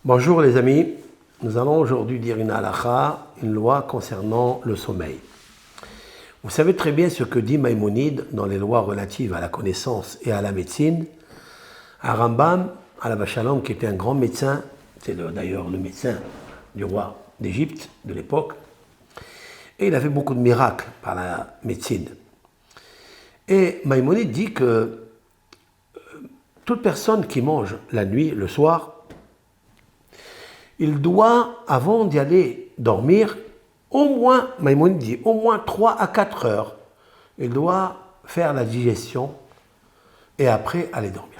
Bonjour les amis, nous allons aujourd'hui dire une halakha, une loi concernant le sommeil. Vous savez très bien ce que dit Maïmonide dans les lois relatives à la connaissance et à la médecine. À Rambam, alav shalom, qui était un grand médecin, c'est d'ailleurs le médecin du roi d'Égypte de l'époque, et il a fait beaucoup de miracles par la médecine. Et Maïmonide dit que toute personne qui mange la nuit, le soir, il doit, avant d'y aller dormir, au moins, Maïmonide dit, au moins 3 à 4 heures, il doit faire la digestion et après aller dormir.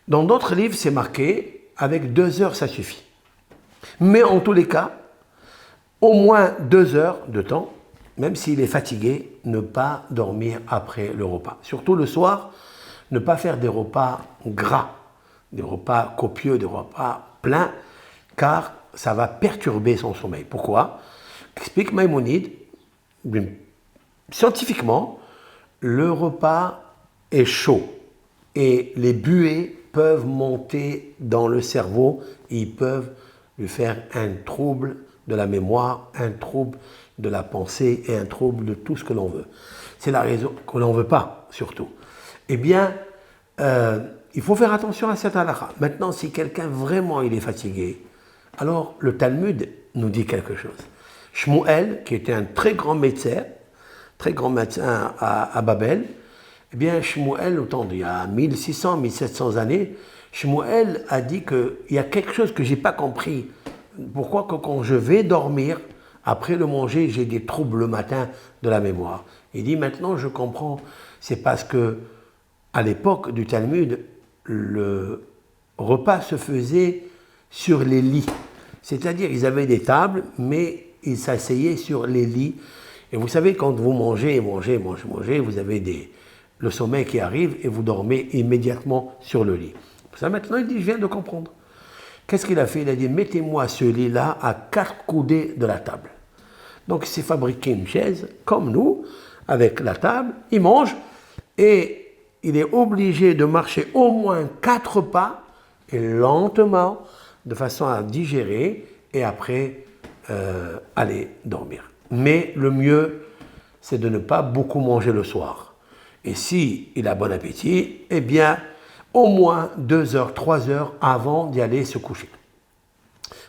Dans d'autres livres, c'est marqué, avec 2 heures, ça suffit. Mais en tous les cas, au moins 2 heures de temps, même s'il est fatigué, ne pas dormir après le repas. Surtout le soir, ne pas faire des repas gras, des repas copieux, des repas pleins, car ça va perturber son sommeil. Pourquoi? Explique Maïmonide, scientifiquement, le repas est chaud et les buées peuvent monter dans le cerveau et ils peuvent lui faire un trouble de la mémoire, un trouble de la pensée et un trouble de tout ce que l'on veut. C'est la raison que l'on ne veut pas, surtout. Eh bien, il faut faire attention à cette halakha. Maintenant, si quelqu'un vraiment il est fatigué, alors le Talmud nous dit quelque chose. Shmuel, qui était un très grand médecin à Babel, eh bien Shmuel, autant il y a 1600, 1700 années, Shmuel a dit qu'il y a quelque chose que je n'ai pas compris. Pourquoi que quand je vais dormir, après le manger, j'ai des troubles le matin de la mémoire. Il dit maintenant je comprends, c'est parce que à l'époque du Talmud, le repas se faisait sur les lits. C'est-à-dire ils avaient des tables, mais ils s'asseyaient sur les lits. Et vous savez, quand vous mangez, vous avez le sommeil qui arrive et vous dormez immédiatement sur le lit. Pour ça, maintenant, il dit, je viens de comprendre. Qu'est-ce qu'il a fait? Il a dit, mettez-moi ce lit-là à 4 coudées de la table. Donc, il s'est fabriqué une chaise, comme nous, avec la table. Il mange et il est obligé de marcher au moins 4 pas, et lentement, de façon à digérer, et après, aller dormir. Mais le mieux, c'est de ne pas beaucoup manger le soir. Et si il a bon appétit, eh bien, au moins 2 heures, 3 heures avant d'y aller se coucher,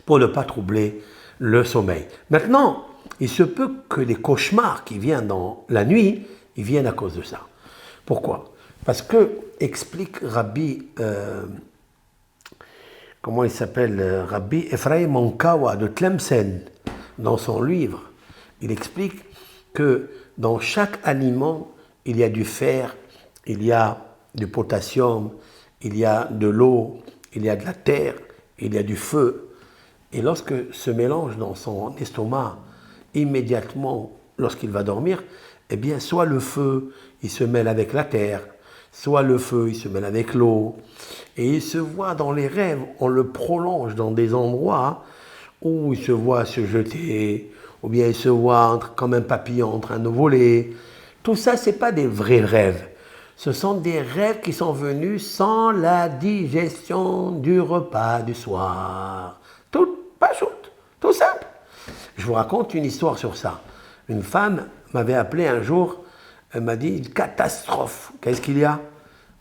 pour ne pas troubler le sommeil. Maintenant, il se peut que les cauchemars qui viennent dans la nuit, ils viennent à cause de ça. Pourquoi? Parce que, explique Rabbi, comment il s'appelle, Rabbi Ephraim Onkawa de Tlemcen, dans son livre, il explique que dans chaque aliment, il y a du fer, il y a du potassium, il y a de l'eau, il y a de la terre, il y a du feu. Et lorsque se mélange dans son estomac, immédiatement, lorsqu'il va dormir, eh bien, soit le feu, il se mêle avec la terre, soit le feu, il se mêle avec l'eau. Et il se voit dans les rêves, on le prolonge dans des endroits où il se voit se jeter, ou bien il se voit comme un papillon en train de voler. Tout ça, ce n'est pas des vrais rêves. Ce sont des rêves qui sont venus sans la digestion du repas du soir. Tout, pas shoot, tout simple. Je vous raconte une histoire sur ça. Une femme m'avait appelé un jour, elle m'a dit, catastrophe. Qu'est-ce qu'il y a,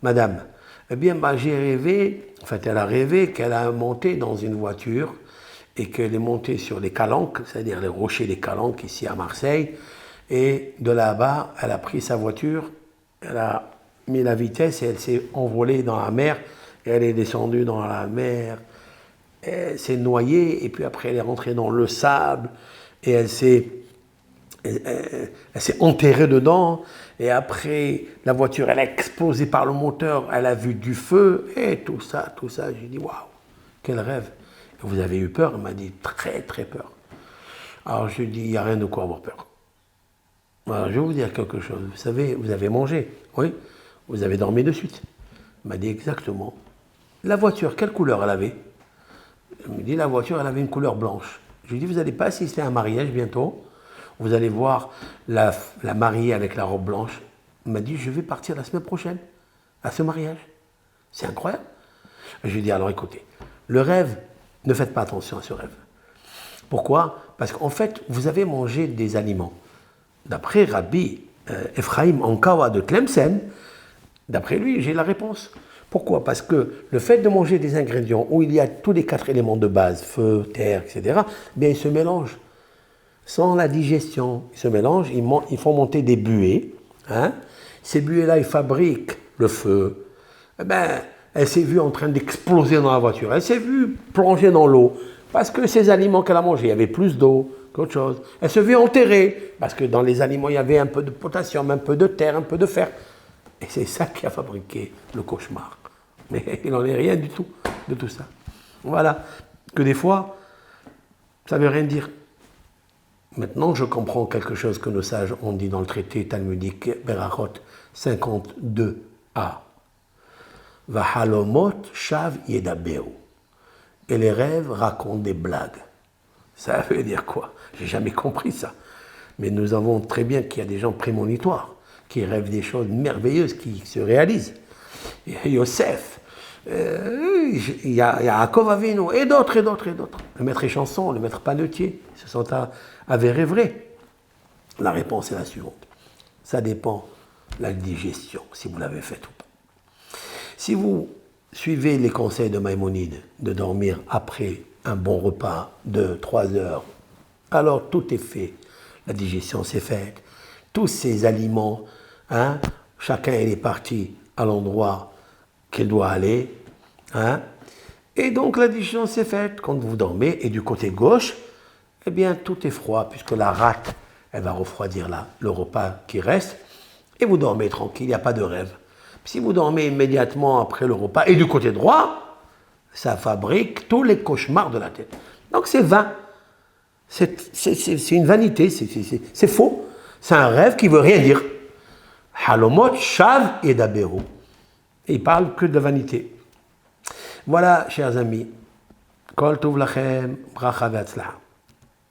madame? Eh bien, j'ai rêvé, en fait, elle a rêvé qu'elle a monté dans une voiture et qu'elle est montée sur les Calanques, c'est-à-dire les rochers des Calanques ici à Marseille, et de là-bas, elle a pris sa voiture, elle a mis la vitesse et elle s'est envolée dans la mer, et elle est descendue dans la mer, elle s'est noyée, et puis après elle est rentrée dans le sable, et elle s'est enterrée dedans, et après la voiture, elle a explosé par le moteur, elle a vu du feu, et tout ça, j'ai dit, waouh, quel rêve. Vous avez eu peur? Elle m'a dit, très très peur. Alors je lui ai dit, il n'y a rien de quoi avoir peur. Alors je vais vous dire quelque chose. Vous savez, vous avez mangé, oui, vous avez dormi de suite. Elle m'a dit exactement. La voiture, quelle couleur elle avait? Elle me dit, la voiture, elle avait une couleur blanche. Je lui ai dit, vous n'allez pas assister à un mariage bientôt? Vous allez voir la mariée avec la robe blanche. Elle m'a dit, je vais partir la semaine prochaine à ce mariage. C'est incroyable. Je lui ai dit, alors écoutez, Le rêve, ne faites pas attention à ce rêve. Pourquoi? Parce qu'en fait, vous avez mangé des aliments. D'après Rabbi Ephraim Ankawa de Tlemcen, d'après lui, j'ai la réponse. Pourquoi? Parce que le fait de manger des ingrédients où il y a tous les 4 éléments de base, feu, terre, etc., bien, ils se mélangent. Sans la digestion, ils se mélangent, ils font monter des buées. Hein? Ces buées-là, ils fabriquent le feu. Eh ben, elle s'est vue en train d'exploser dans la voiture. Elle s'est vue plonger dans l'eau. Parce que ces aliments qu'elle a mangés, il y avait plus d'eau qu'autre chose. Elle se vit enterrée. Parce que dans les aliments, il y avait un peu de potassium, un peu de terre, un peu de fer. Et c'est ça qui a fabriqué le cauchemar. Mais il n'en est rien du tout de tout ça. Voilà. Que des fois, ça ne veut rien dire. Maintenant, je comprends quelque chose que nos sages ont dit dans le traité talmudique Berachot 52a. Vahalomot shav yedabeu. Et les rêves racontent des blagues. Ça veut dire quoi? J'ai jamais compris ça. Mais nous avons très bien qu'il y a des gens prémonitoires qui rêvent des choses merveilleuses qui se réalisent. Il y a Yosef, il y a Yaakov Avinu, et d'autres, et d'autres, et d'autres. Le maître Échanson, le maître Panetier, ce sont avérés vrais. La réponse est la suivante. Ça dépend de la digestion, si vous l'avez faite ou pas. Si vous suivez les conseils de Maïmonide de dormir après un bon repas de 3 heures, alors tout est fait. La digestion s'est faite. Tous ces aliments, hein, chacun est parti à l'endroit qu'il doit aller. Hein, et donc la digestion s'est faite. Quand vous dormez, et du côté gauche, eh bien tout est froid, puisque la rate, elle va refroidir le repas qui reste. Et vous dormez tranquille, il n'y a pas de rêve. Si vous dormez immédiatement après le repas, et du côté droit, ça fabrique tous les cauchemars de la tête. Donc c'est vain. C'est une vanité, c'est faux. C'est un rêve qui ne veut rien dire. Halomot, shav et daberu. Il ne parle que de vanité. Voilà, chers amis. Kol tov lachem, bracha ve'atzlacha.